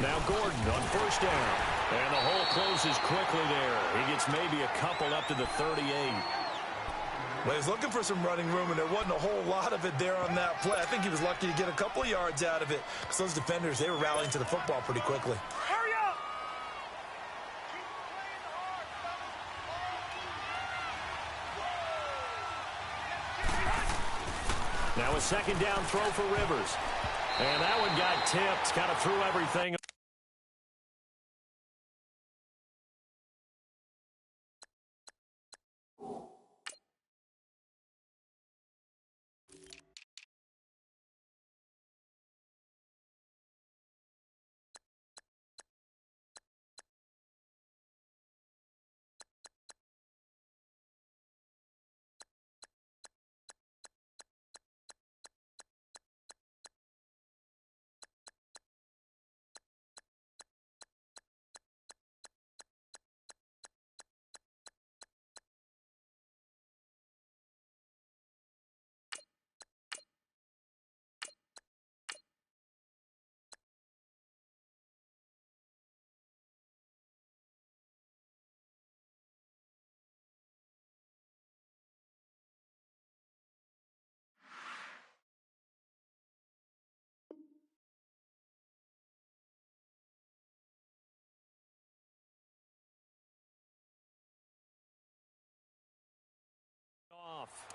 Now Gordon on first down. And the hole closes quickly there. He gets maybe a couple up to the 38. Well, he's looking for some running room, and there wasn't a whole lot of it there on that play. I think he was lucky to get a couple of yards out of it because those defenders, they were rallying to the football pretty quickly. Hurry up! Now a second down throw for Rivers. And that one got tipped, kind of threw everything.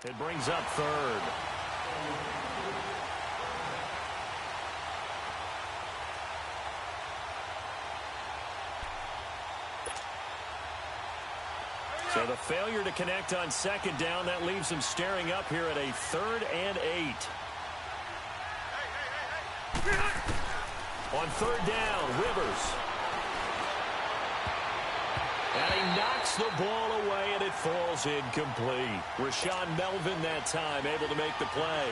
It brings up third. So the failure to connect on second down, that leaves him staring up here at a 3rd and 8. On third down, Rivers. And he knocks the ball away, and it falls incomplete. Rashawn Melvin that time able to make the play.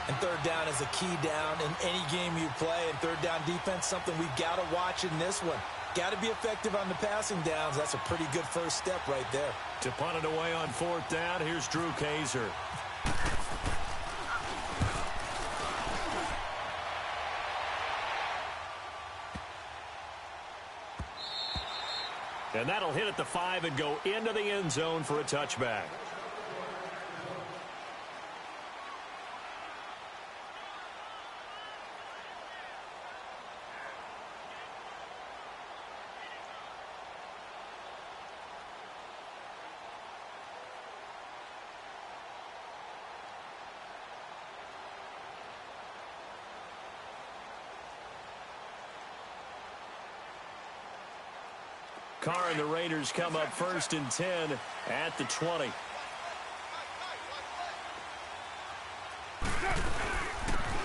And third down is a key down in any game you play. And third down defense, something we've got to watch in this one. Got to be effective on the passing downs. That's a pretty good first step right there. To punt it away on fourth down, here's Drew Kaiser. And that'll hit at the 5 and go into the end zone for a touchback. Carr and the Raiders come up 1st and 10 at the 20.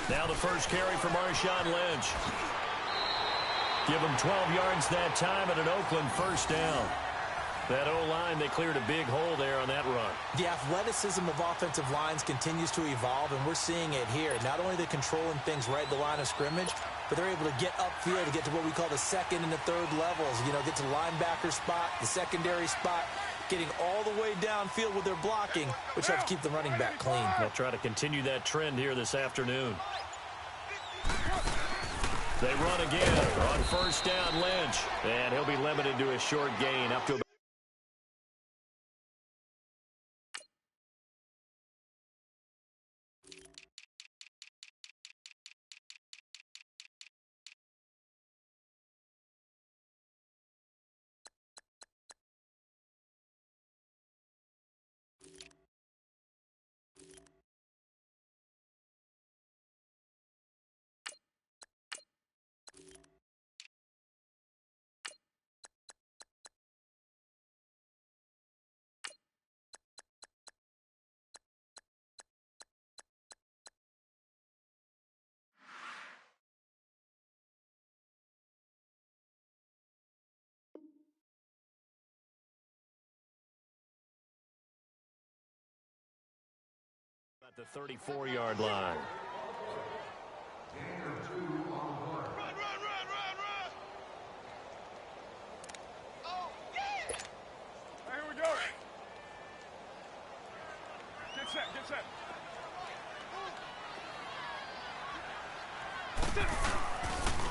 Now the first carry for Marshawn Lynch. Give him 12 yards that time at an Oakland first down. That O-line, they cleared a big hole there on that run. The athleticism of offensive lines continues to evolve, and we're seeing it here. Not only are they controlling things right at the line of scrimmage, but they're able to get upfield to get to what we call the second and the third levels. You know, get to the linebacker spot, the secondary spot, getting all the way downfield with their blocking, which helps keep the running back clean. They'll try to continue that trend here this afternoon. They run again on first down, Lynch. And he'll be limited to a short gain up to about at the 34-yard line. Run! Oh, yeah! Here we go. Get set.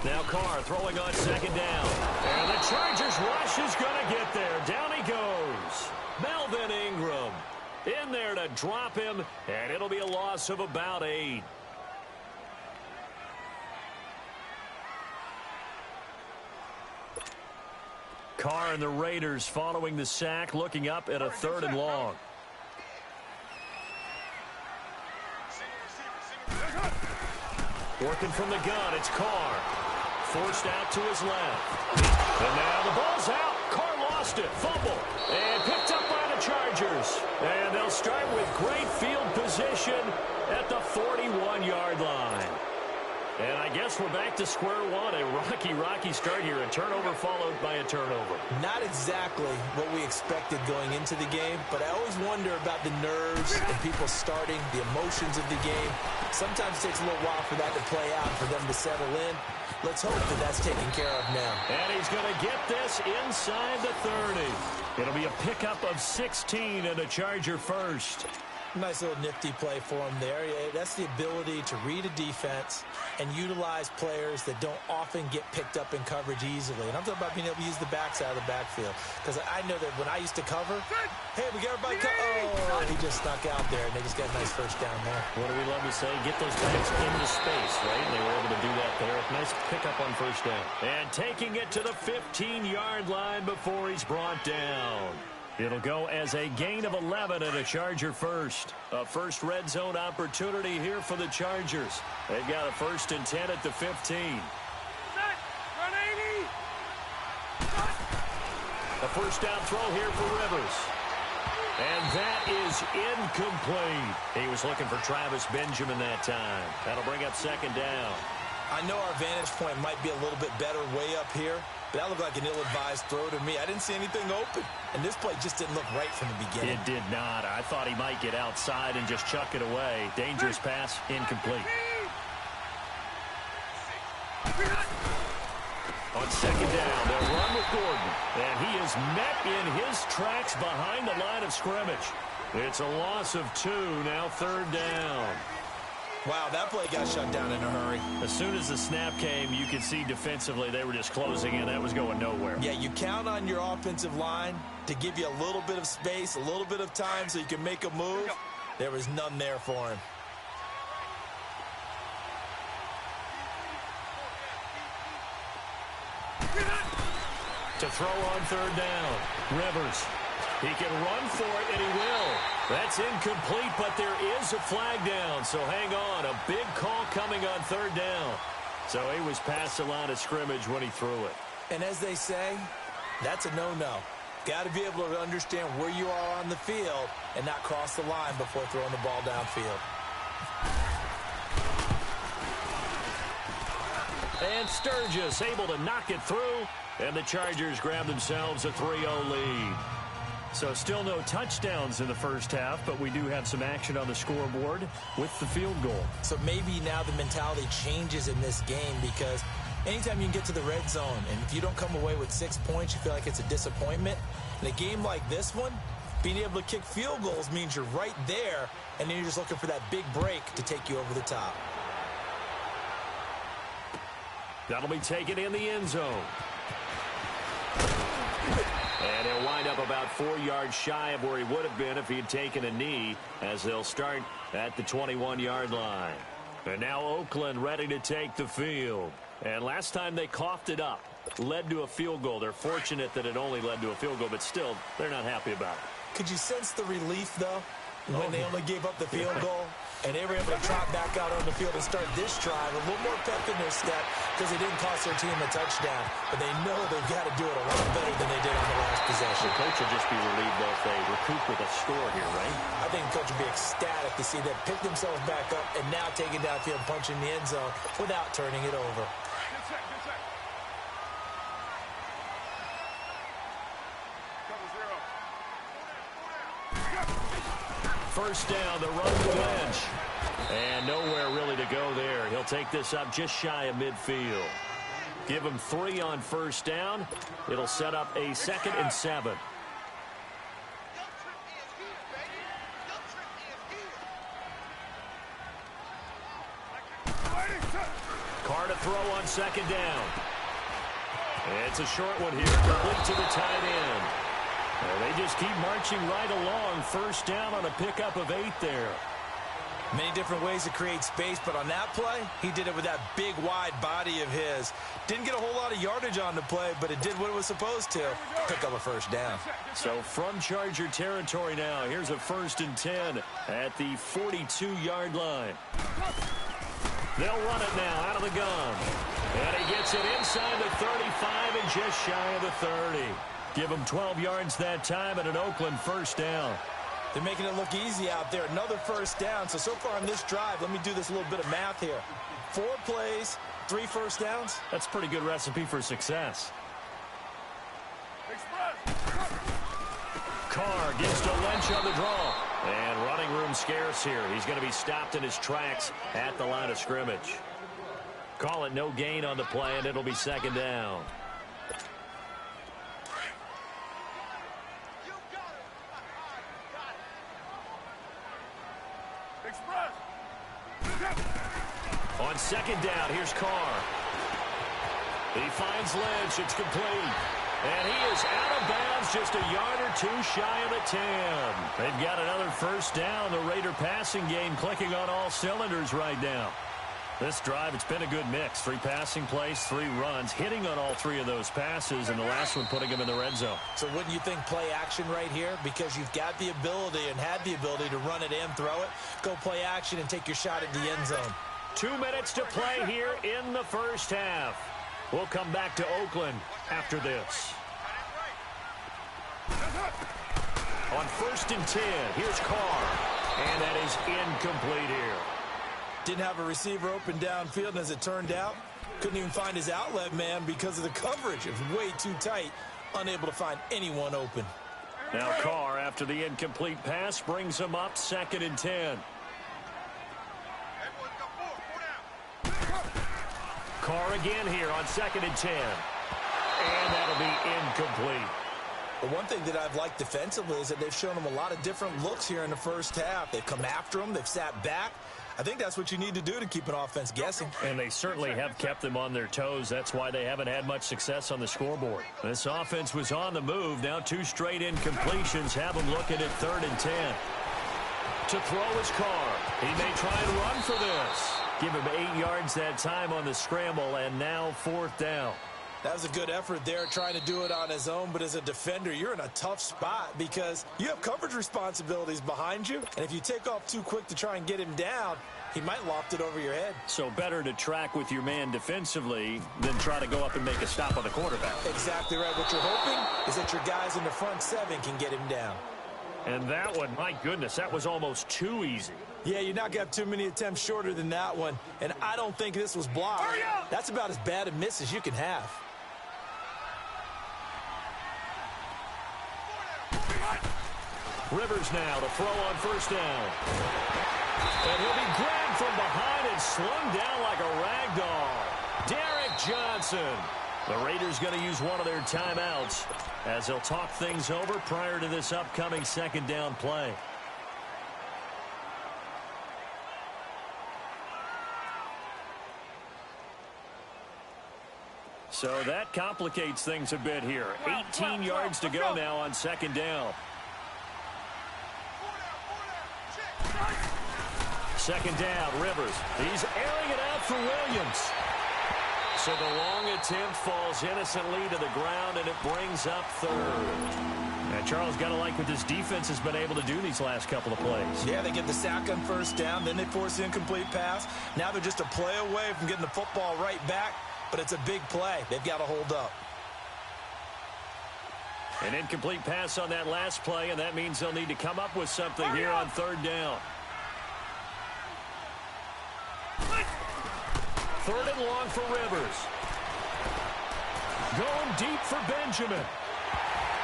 Now Carr throwing on second down. And the Chargers rush is going to get there. Down he goes. Melvin Ingram in there to drop him, and it'll be a loss of about 8. Carr and the Raiders following the sack, looking up at a 3rd and long. Working from the gun, it's Carr. Forced out to his left. And now the ball's out. Carr lost it. Fumble. And picked up by the Chargers. And they'll start with great field position at the 41-yard line. And I guess we're back to square one. A rocky start here. A turnover followed by a turnover. Not exactly what we expected going into the game, but I always wonder about the nerves and people starting, the emotions of the game. Sometimes it takes a little while for that to play out, for them to settle in. Let's hope that that's taken care of now. And he's going to get this inside the 30. It'll be a pickup of 16 and a Charger first. Nice little nifty play for him there. That's the ability to read a defense and utilize players that don't often get picked up in coverage easily. And I'm talking about being able to use the backside of the backfield. Because I know that when I used to cover, hey, we got everybody oh, he just snuck out there, and they just got a nice first down there. What do we love to say? Get those backs into space, right? And they were able to do that there. Nice pickup on first down. And taking it to the 15-yard line before he's brought down. It'll go as a gain of 11 and a Charger first. A first red zone opportunity here for the Chargers. They've got a 1st and 10 at the 15. Run 80. A first down throw here for Rivers. And that is incomplete. He was looking for Travis Benjamin that time. That'll bring up 2nd down. I know our vantage point might be a little bit better way up here, but that looked like an ill-advised throw to me. I didn't see anything open, and this play just didn't look right from the beginning. It did not. I thought he might get outside and just chuck it away. Dangerous pass, incomplete. On 2nd down, they'll run with Gordon, and he is met in his tracks behind the line of scrimmage. It's a loss of 2, now 3rd down. Wow, that play got shut down in a hurry. As soon as the snap came, you could see defensively they were just closing in. That was going nowhere. Yeah, you count on your offensive line to give you a little bit of space, a little bit of time so you can make a move. There was none there for him. To throw on 3rd down, Rivers. He can run for it, and he will. That's incomplete, but there is a flag down, so hang on. A big call coming on 3rd down. So he was past the line of scrimmage when he threw it. And as they say, that's a no-no. Got to be able to understand where you are on the field and not cross the line before throwing the ball downfield. And Sturgis able to knock it through, and the Chargers grab themselves a 3-0 lead. So still no touchdowns in the first half, but we do have some action on the scoreboard with the field goal. So maybe now the mentality changes in this game, because anytime you can get to the red zone, and if you don't come away with 6 points, you feel like it's a disappointment. In a game like this one, being able to kick field goals means you're right there, and then you're just looking for that big break to take you over the top. That'll be taken in the end zone. And he'll wind up about 4 yards shy of where he would have been if he had taken a knee, as they'll start at the 21-yard line. And now Oakland ready to take the field. And last time they coughed it up, led to a field goal. They're fortunate that it only led to a field goal, but still, they're not happy about it. Could you sense the relief, though, when they only gave up the field goal? And they were able to trot back out on the field and start this drive. A little more pep in their step because it didn't cost their team a touchdown. But they know they've got to do it a lot better than they did on the last possession. The coach will just be relieved though if they recoup with a score here, right? I think the coach will be ecstatic to see them pick themselves back up and now take it downfield, punching the end zone without turning it over. Good set, good set. Cover 0. First down, the run to Lynch. And nowhere really to go there. He'll take this up just shy of midfield. Give him 3 on first down. It'll set up a 2nd and 7. Carr to throw on second down. It's a short one here, complete to the tight end. And they just keep marching right along. First down on a pickup of 8 there. Many different ways to create space, but on that play, he did it with that big, wide body of his. Didn't get a whole lot of yardage on the play, but it did what it was supposed to. Pick up a first down. So from Charger territory now, here's a 1st and 10 at the 42-yard line. They'll run it now out of the gun. And he gets it inside the 35 and just shy of the 30. Give him 12 yards that time and an Oakland first down. They're making it look easy out there. Another first down. So far on this drive, let me do this little bit of math here. 4 plays, 3 first downs. That's a pretty good recipe for success. Carr gets to Lynch on the draw. And running room scarce here. He's going to be stopped in his tracks at the line of scrimmage. Call it no gain on the play, and it'll be second down. On second down, here's Carr. He finds Lynch. It's complete. And he is out of bounds just a yard or 2 shy of the 10. They've got another first down. The Raider passing game clicking on all cylinders right now. This drive, it's been a good mix. 3 passing plays, 3 runs, hitting on all 3 of those passes, and the last one putting him in the red zone. So wouldn't you think play action right here? Because you've got the ability and had the ability to run it and throw it. Go play action and take your shot at the end zone. 2 minutes to play here in the first half. We'll come back to Oakland after this. On 1st and 10, here's Carr. And that is incomplete here. Didn't have a receiver open downfield, and as it turned out, couldn't even find his outlet man because of the coverage. It was way too tight, unable to find anyone open. Now Carr, after the incomplete pass, brings him up 2nd and 10. Carr again here on 2nd and 10. And that'll be incomplete. The one thing that I've liked defensively is that they've shown him a lot of different looks here in the first half. They've come after him. They've sat back. I think that's what you need to do to keep an offense guessing. And they certainly have kept them on their toes. That's why they haven't had much success on the scoreboard. This offense was on the move. Now 2 straight incompletions have them looking at 3rd and 10. To throw is Carr. He may try and run for this. Give him 8 yards that time on the scramble, and now 4th down. That was a good effort there, trying to do it on his own. But as a defender, you're in a tough spot because you have coverage responsibilities behind you. And if you take off too quick to try and get him down, he might loft it over your head. So better to track with your man defensively than try to go up and make a stop on the quarterback. Exactly right. What you're hoping is that your guys in the front 7 can get him down. And that one, my goodness, that was almost too easy. Yeah, you not got too many attempts shorter than that one. And I don't think this was blocked. That's about as bad a miss as you can have. Rivers now to throw on 1st down. And he'll be grabbed from behind and slung down like a rag doll. Derek Johnson. The Raiders going to use one of their timeouts as they'll talk things over prior to this upcoming 2nd down play. So that complicates things a bit here. 18 yards to go now on 2nd down. 2nd down, Rivers. He's airing it out for Williams. So the long attempt falls innocently to the ground, and it brings up 3rd. And Charles, got to like what this defense has been able to do these last couple of plays. Yeah, they get the sack on 1st down, then they force the incomplete pass. Now they're just a play away from getting the football right back, but it's a big play. They've got to hold up. An incomplete pass on that last play, and that means they'll need to come up with something here on 3rd down. 3rd and long for Rivers. Going deep for Benjamin.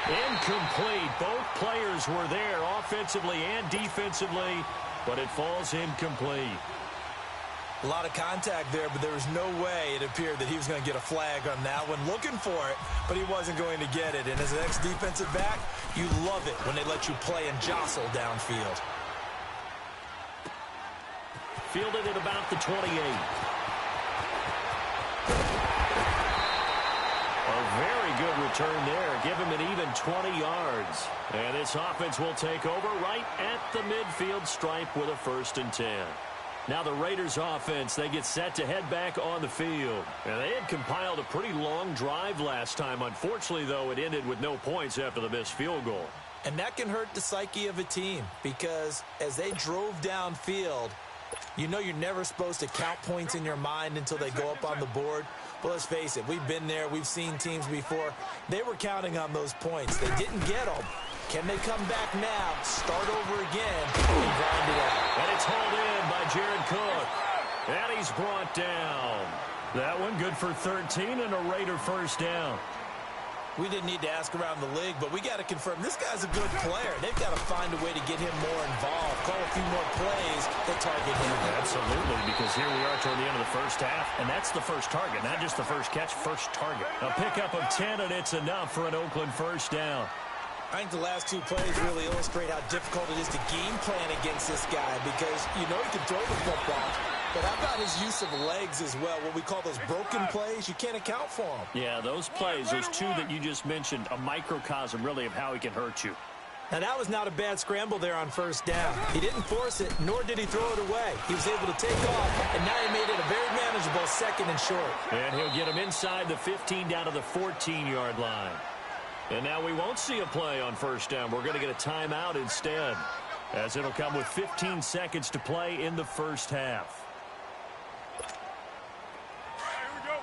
Incomplete. Both players were there offensively and defensively, but it falls incomplete. A lot of contact there, but there was no way it appeared that he was going to get a flag on that one. Looking for it, but he wasn't going to get it. And as an ex-defensive back, you love it when they let you play and jostle downfield. Fielded at about the 28. Very good return there. Give him an even 20 yards. And this offense will take over right at the midfield stripe with a 1st and 10. Now the Raiders offense, they get set to head back on the field. And they had compiled a pretty long drive last time. Unfortunately, though, it ended with no points after the missed field goal. And that can hurt the psyche of a team because as they drove downfield, you know you're never supposed to count points in your mind until they go up on the board. But let's face it, we've been there. We've seen teams before. They were counting on those points. They didn't get them. Can they come back now, start over again, and grind it out? And it's hauled in by Jared Cook. And he's brought down. That one good for 13 and a Raider 1st down. We didn't need to ask around the league, but we got to confirm this guy's a good player. They've got to find a way to get him more involved, call a few more plays that target him. Absolutely, because here we are toward the end of the 1st half, and that's the first target, not just the first catch, first target. A pickup of 10, and it's enough for an Oakland 1st down. I think the last 2 plays really illustrate how difficult it is to game plan against this guy because you know he can throw the football, but how about his use of legs as well? What we call those broken plays, you can't account for them. Yeah, those plays, those 2 that you just mentioned, a microcosm really of how he can hurt you. Now, that was not a bad scramble there on 1st down. He didn't force it, nor did he throw it away. He was able to take off, and now he made it a very manageable 2nd and short. And he'll get him inside the 15 down to the 14-yard line. And now we won't see a play on 1st down. We're going to get a timeout instead, as it'll come with 15 seconds to play in the 1st half. Here we go.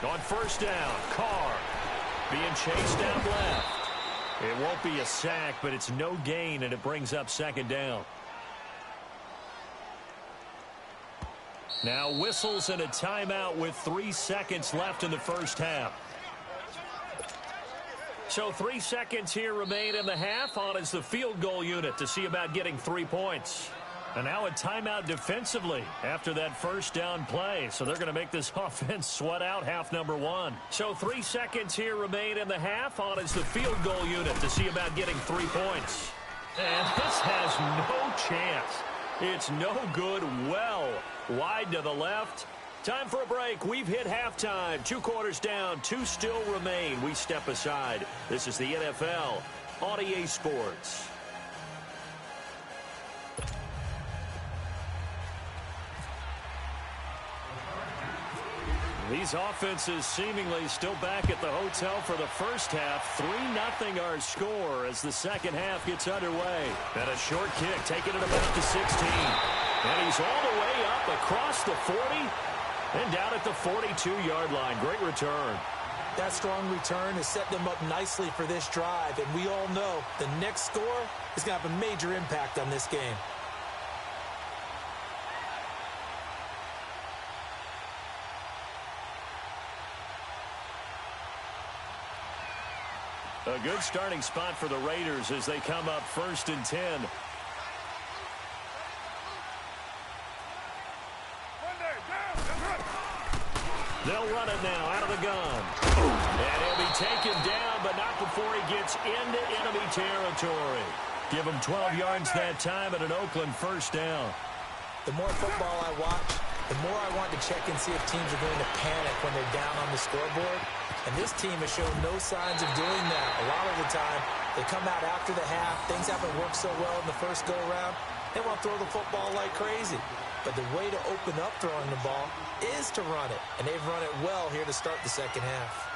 On 1st down, Carr being chased down left. It won't be a sack, but it's no gain, and it brings up 2nd down. Now whistles and a timeout with 3 seconds left in the 1st half. So 3 seconds here remain in the half. On is the field goal unit to see about getting 3 points. And now a timeout defensively after that 1st down play. So they're going to make this offense sweat out half number 1. So 3 seconds here remain in the half. On is the field goal unit to see about getting 3 points. And this has no chance. It's no good. Well wide to the left. Time for a break. We've hit halftime. 2 quarters down. 2 still remain. We step aside. This is the NFL on EA Sports. These offenses seemingly still back at the hotel for the 1st half. 3-0 our score as the 2nd half gets underway. And a short kick taking it about the 16. And he's all the way up across the 40 and down at the 42-yard line. Great return. That strong return has set them up nicely for this drive. And we all know the next score is going to have a major impact on this game. A good starting spot for the Raiders as they come up 1st and 10. They'll run it now out of the gun. And he'll be taken down, but not before he gets into enemy territory. Give him 12 yards that time at an Oakland 1st down. The more football I watch, the more I want to check and see if teams are going to panic when they're down on the scoreboard. And this team has shown no signs of doing that. A lot of the time, they come out after the half. Things haven't worked so well in the first go-around. They want to throw the football like crazy. But the way to open up throwing the ball is to run it. And they've run it well here to start the 2nd half.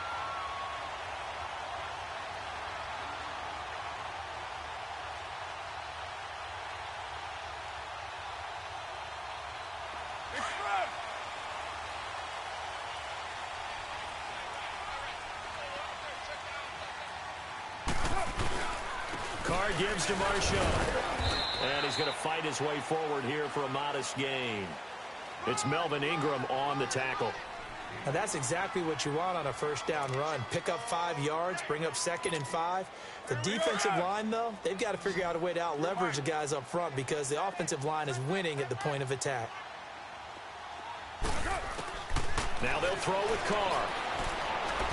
Carr gives to Marshawn. And he's going to fight his way forward here for a modest gain. It's Melvin Ingram on the tackle. Now that's exactly what you want on a 1st down run. Pick up 5 yards, bring up 2nd and 5. The defensive line, though, they've got to figure out a way to out-leverage the guys up front because the offensive line is winning at the point of attack. Now they'll throw with Carr.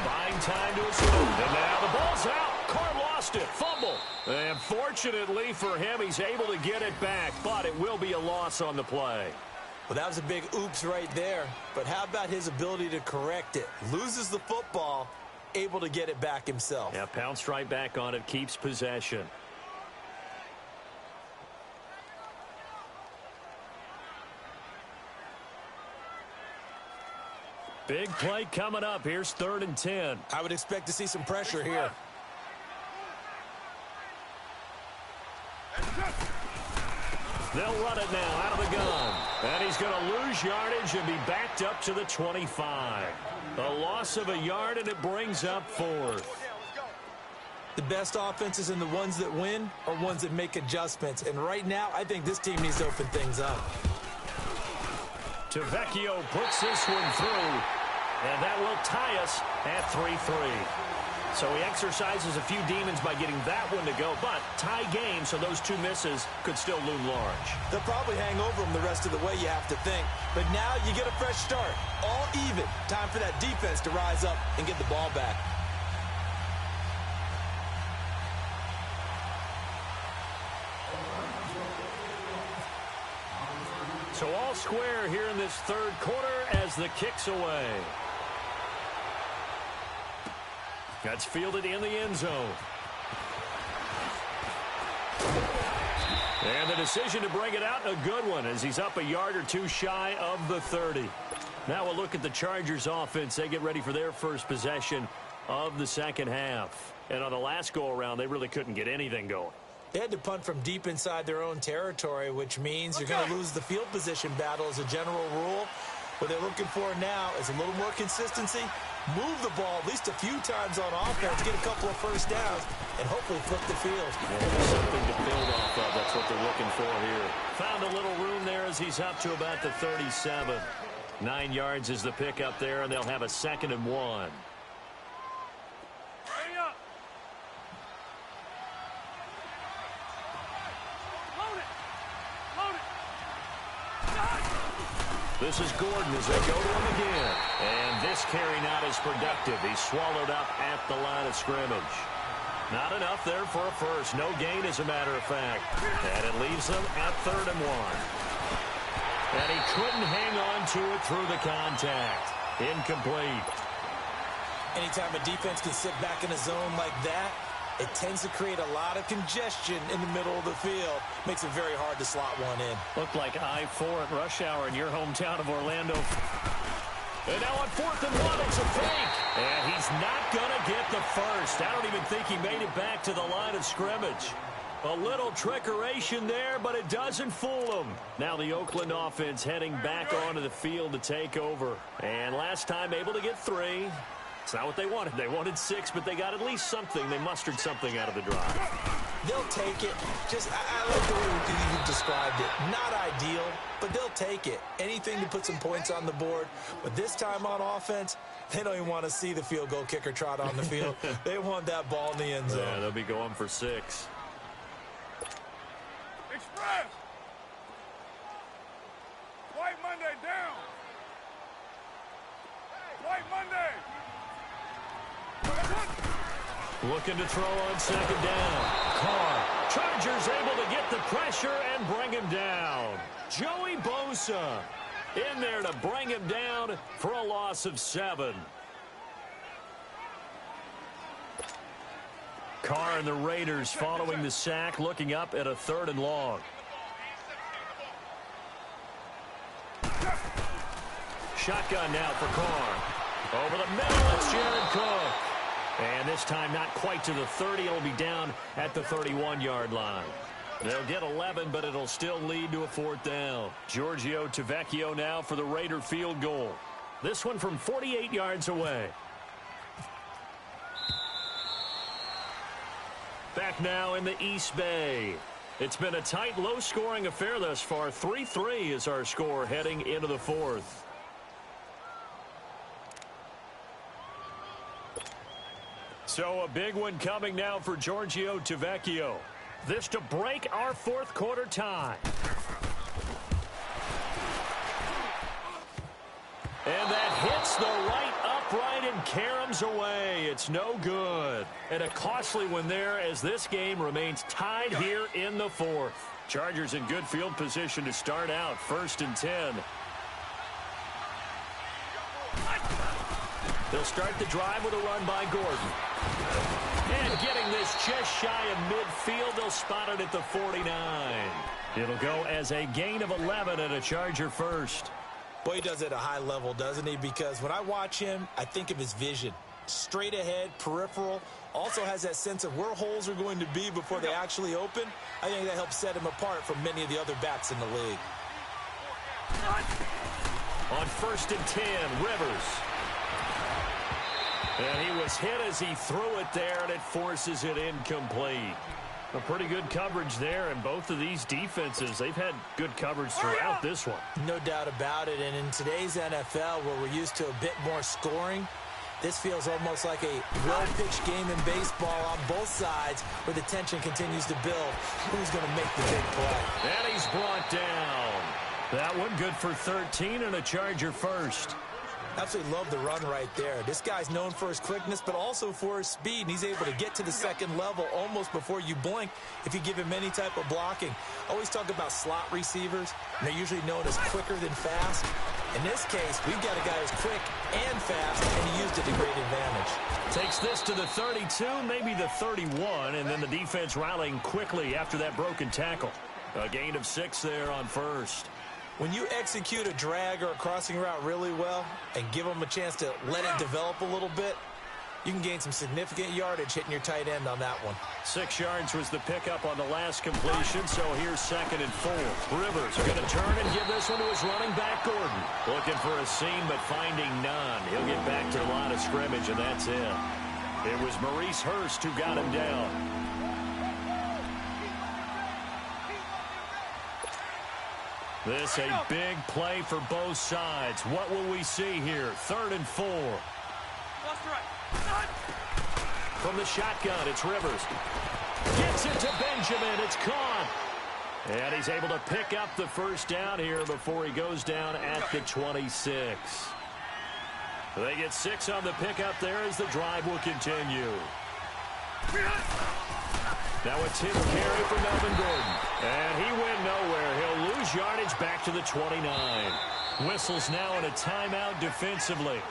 Buying time to his move. And now the ball's out. Carr lost it. Fumble. And fortunately for him, he's able to get it back, but it will be a loss on the play. Well, that was a big oops right there. But how about his ability to correct it? Loses the football, able to get it back himself. Yeah, pounced right back on it, keeps possession. Big play coming up. Here's 3rd and 10. I would expect to see some pressure here. They'll run it now out of the gun. And he's going to lose yardage and be backed up to the 25. A loss of a yard, and it brings up 4th. The best offenses and the ones that win are ones that make adjustments. And right now, I think this team needs to open things up. Tavecchio puts this one through, and that will tie us at 3-3. So he exercises a few demons by getting that one to go, but tie game, so those 2 misses could still loom large. They'll probably hang over him the rest of the way, you have to think. But now you get a fresh start, all even. Time for that defense to rise up and get the ball back. So all square here in this 3rd quarter as the kick's away. That's fielded in the end zone. And the decision to bring it out, a good one, as he's up a yard or 2 shy of the 30. Now we'll look at the Chargers offense. They get ready for their first possession of the 2nd half. And on the last go-around, they really couldn't get anything going. They had to punt from deep inside their own territory, which means you're going to lose the field position battle as a general rule. What they're looking for now is a little more consistency, move the ball at least a few times on offense, get a couple of first downs, and hopefully flip the field. Yeah, something to build off of. That's what they're looking for here. Found a little room there as he's up to about the 37. 9 yards is the pick up there, and they'll have a 2nd and 1. This is Gordon as they go to him again. And this carry not as productive. He's swallowed up at the line of scrimmage. Not enough there for a first. No gain, as a matter of fact. And it leaves them at 3rd and 1. And he couldn't hang on to it through the contact. Incomplete. Anytime a defense can sit back in a zone like that, it tends to create a lot of congestion in the middle of the field. Makes it very hard to slot one in. Looked like I-4 at rush hour in your hometown of Orlando. And now on 4th and 1, it's a fake. And he's not going to get the first. I don't even think he made it back to the line of scrimmage. A little trickeration there, but it doesn't fool him. Now the Oakland offense heading back onto the field to take over. And last time able to get 3. It's not what they wanted. They wanted 6, but they got at least something. They mustered something out of the drive. They'll take it. I like the way you described it. Not ideal, but they'll take it. Anything to put some points on the board. But this time on offense, they don't even want to see the field goal kicker trot on the field. They want that ball in the end zone. Yeah, they'll be going for 6. Express! White Monday down! White Monday! Looking to throw on 2nd down. Carr. Chargers able to get the pressure and bring him down. Joey Bosa in there to bring him down for a loss of 7. Carr and the Raiders following the sack, looking up at a 3rd and long. Shotgun now for Carr. Over the middle, it's Jared Cook. And this time not quite to the 30. It'll be down at the 31-yard line. They'll get 11, but it'll still lead to a 4th down. Giorgio Tavecchio now for the Raider field goal. This one from 48 yards away. Back now in the East Bay. It's been a tight, low-scoring affair thus far. 3-3 is our score heading into the 4th. So a big one coming now for Giorgio Tavecchio. This to break our 4th quarter tie. And that hits the right upright and caroms away. It's no good. And a costly one there as this game remains tied here in the fourth. Chargers in good field position to start out. 1st and 10. They'll start the drive with a run by Gordon. And getting this just shy of midfield, they'll spot it at the 49. It'll go as a gain of 11 and a Charger first. Boy, he does it at a high level, doesn't he? Because when I watch him, I think of his vision. Straight ahead, peripheral. Also has that sense of where holes are going to be before they actually open. I think that helps set him apart from many of the other backs in the league. On 1st and 10, Rivers. And he was hit as he threw it there, and it forces it incomplete. A pretty good coverage there, and both of these defenses, they've had good coverage throughout this one. No doubt about it, and in today's NFL, where we're used to a bit more scoring, this feels almost like a well-pitched game in baseball on both sides where the tension continues to build. Who's going to make the big play? And he's brought down. That one good for 13 and a Charger first. Absolutely love the run right there. This guy's known for his quickness, but also for his speed. And he's able to get to the second level almost before you blink if you give him any type of blocking. Always talk about slot receivers, and they're usually known as quicker than fast. In this case, we've got a guy who's quick and fast, and he used it to great advantage. Takes this to the 32, maybe the 31, and then the defense rallying quickly after that broken tackle. A gain of 6 there on 1st. When you execute a drag or a crossing route really well and give them a chance to let it develop a little bit, you can gain some significant yardage hitting your tight end on that one. 6 yards was the pickup on the last completion, so here's 2nd and 4. Rivers going to turn and give this one to his running back, Gordon. Looking for a seam, but finding none. He'll get back to the line of scrimmage, and that's it. It was Maurice Hurst who got him down. This a big play for both sides. What will we see here? 3rd and 4. From the shotgun, it's Rivers. Gets it to Benjamin. It's caught. And he's able to pick up the first down here before he goes down at the 26. They get 6 on the pickup there as the drive will continue. Now a tip carry for Melvin Gordon. And he went nowhere. He'll lose yardage back to the 29. Whistles now in a timeout defensively.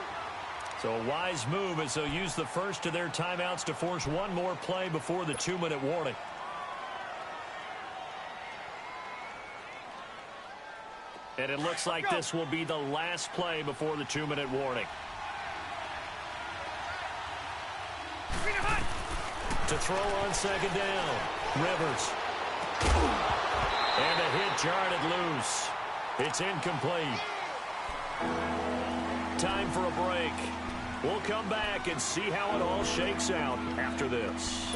So a wise move as they'll use the first of their timeouts to force one more play before the 2-minute warning. And it looks like this will be the last play before the 2-minute warning. To throw on 2nd down. Rivers. And a hit jarred loose. It's incomplete. Time for a break. We'll come back and see how it all shakes out after this.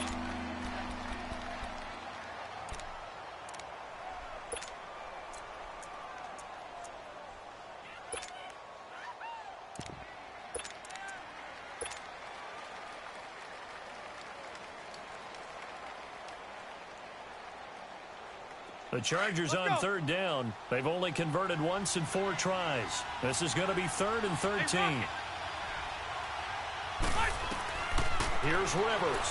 The Chargers on 3rd down. They've only converted once in 4 tries. This is going to be 3rd and 13. Here's Rivers.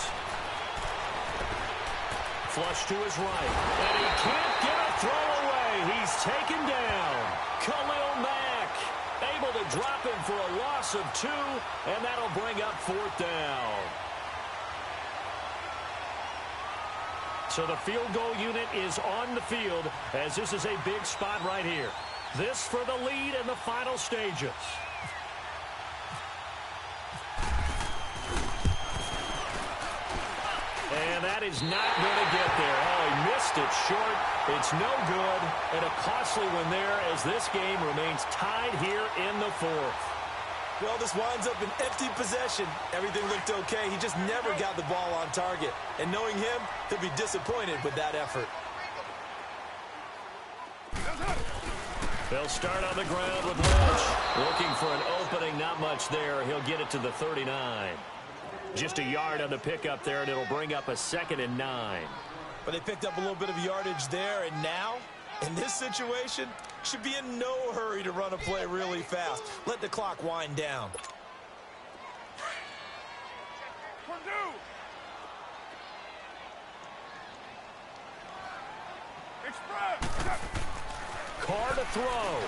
Flush to his right. And he can't get a throw away. He's taken down. Khalil Mack able to drop him for a loss of 2, and that'll bring up 4th down. So the field goal unit is on the field as this is a big spot right here. This for the lead in the final stages. And that is not going to get there. Oh, he missed it short. It's no good. And a costly one there as this game remains tied here in the 4th. Well, this winds up in empty possession. Everything looked okay. He just never got the ball on target. And knowing him, he'll be disappointed with that effort. They'll start on the ground with Lynch. Looking for an opening, not much there. He'll get it to the 39. Just a yard on the pickup there, and it'll bring up a 2nd and 9. But they picked up a little bit of yardage there, and now, in this situation, should be in no hurry to run a play really fast. Let the clock wind down. Express. Carr to throw.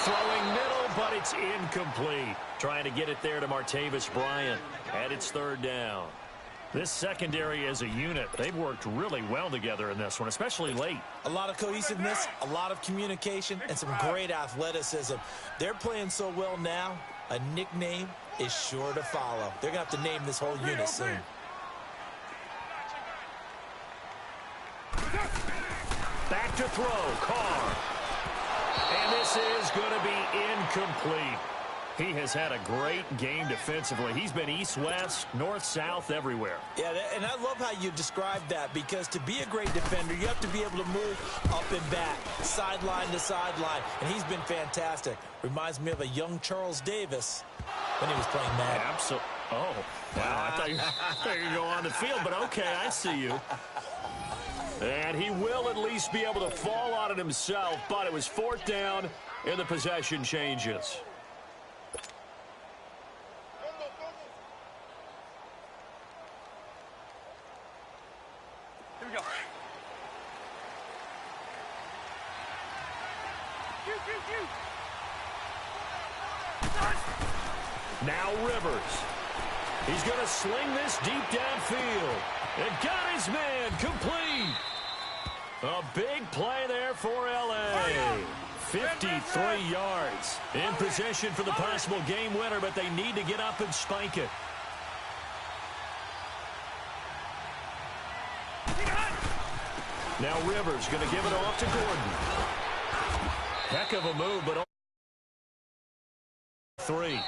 Throwing middle, but it's incomplete. Trying to get it there to Martavis Bryant. And it's third down. This secondary as a unit, they've worked really well together in this one, especially late. A lot of cohesiveness, a lot of communication, and some great athleticism. They're playing so well now, a nickname is sure to follow. They're going to have to name this whole unit soon. Back to throw, Carr. And this is going to be incomplete. He has had a great game defensively. He's been east-west, north-south, everywhere. Yeah, and I love how you described that, because to be a great defender, you have to be able to move up and back, sideline to sideline, and he's been fantastic. Reminds me of a young Charles Davis when he was playing Madden. Absolutely. Oh, wow. I thought you were going to go on the field, but okay, I see you. And he will at least be able to fall on it himself, but it was fourth down, and the possession changes. Here we go. Now Rivers. He's going to sling this deep downfield. And got his man complete. A big play there for L.A. 53 yards. In position for the possible game winner, but they need to get up and spike it. Now Rivers going to give it off to Gordon. Heck of a move, but 3.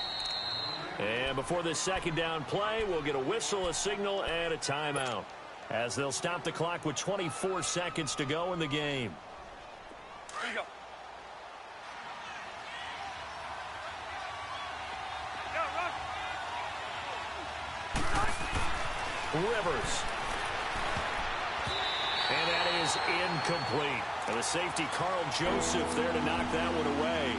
And before this second down play, we'll get a whistle, a signal, and a timeout, as they'll stop the clock with 24 seconds to go in the game. Here we go. Rivers. And that is incomplete. And the safety, Carl Joseph, there to knock that one away.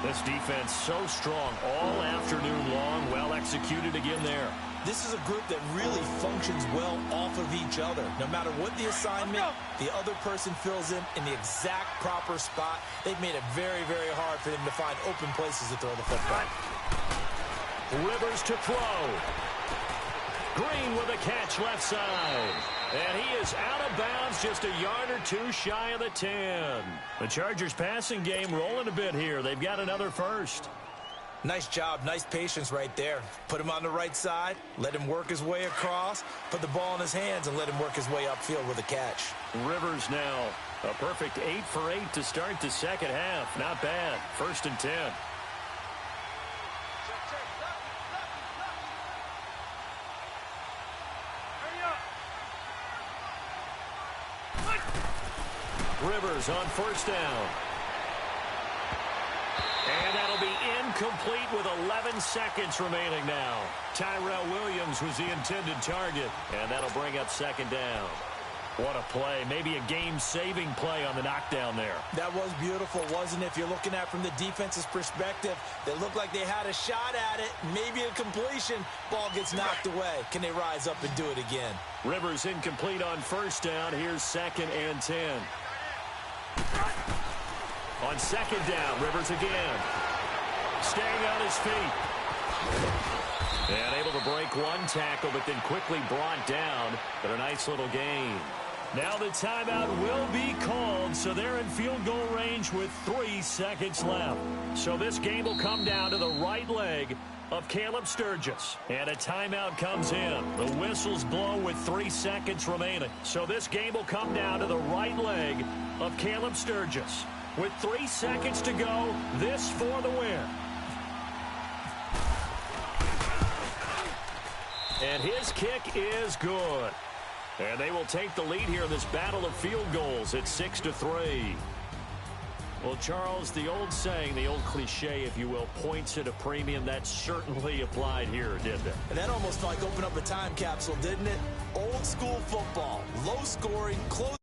This defense so strong all afternoon long. Well executed again there. This is a group that really functions well off of each other. No matter what the assignment, the other person fills in the exact proper spot. They've made it very, very hard for them to find open places to throw the football. Rivers to throw. Green with a catch left side. And he is out of bounds, just a yard or two shy of the 10. The Chargers passing game rolling a bit here. They've got another first. Nice job, nice patience right there. Put him on the right side, let him work his way across, put the ball in his hands, and let him work his way upfield with a catch. Rivers now a perfect 8 for 8 to start the second half. Not bad. 1st and 10. Rivers on first down. And that'll be incomplete with 11 seconds remaining now. Tyrell Williams was the intended target, and that'll bring up second down. What a play. Maybe a game-saving play on the knockdown there. That was beautiful, wasn't it? If you're looking at it from the defense's perspective, they looked like they had a shot at it. Maybe a completion. Ball gets knocked away. Can they rise up and do it again? Rivers incomplete on first down. Here's 2nd and 10. On second down, Rivers again. Staying on his feet. And able to break one tackle, but then quickly brought down. But a nice little gain. Now the timeout will be called, so they're in field goal range with 3 seconds left. So this game will come down to the right leg of Caleb Sturgis. And a timeout comes in. The whistles blow with 3 seconds remaining. So this game will come down to the right leg of Caleb Sturgis. With 3 seconds to go, this for the win. And his kick is good. And they will take the lead here in this battle of field goals at 6-3. Well, Charles, the old saying, the old cliche, if you will, points at a premium, that certainly applied here, didn't it? And that almost like opened up a time capsule, didn't it? Old school football, low scoring, close.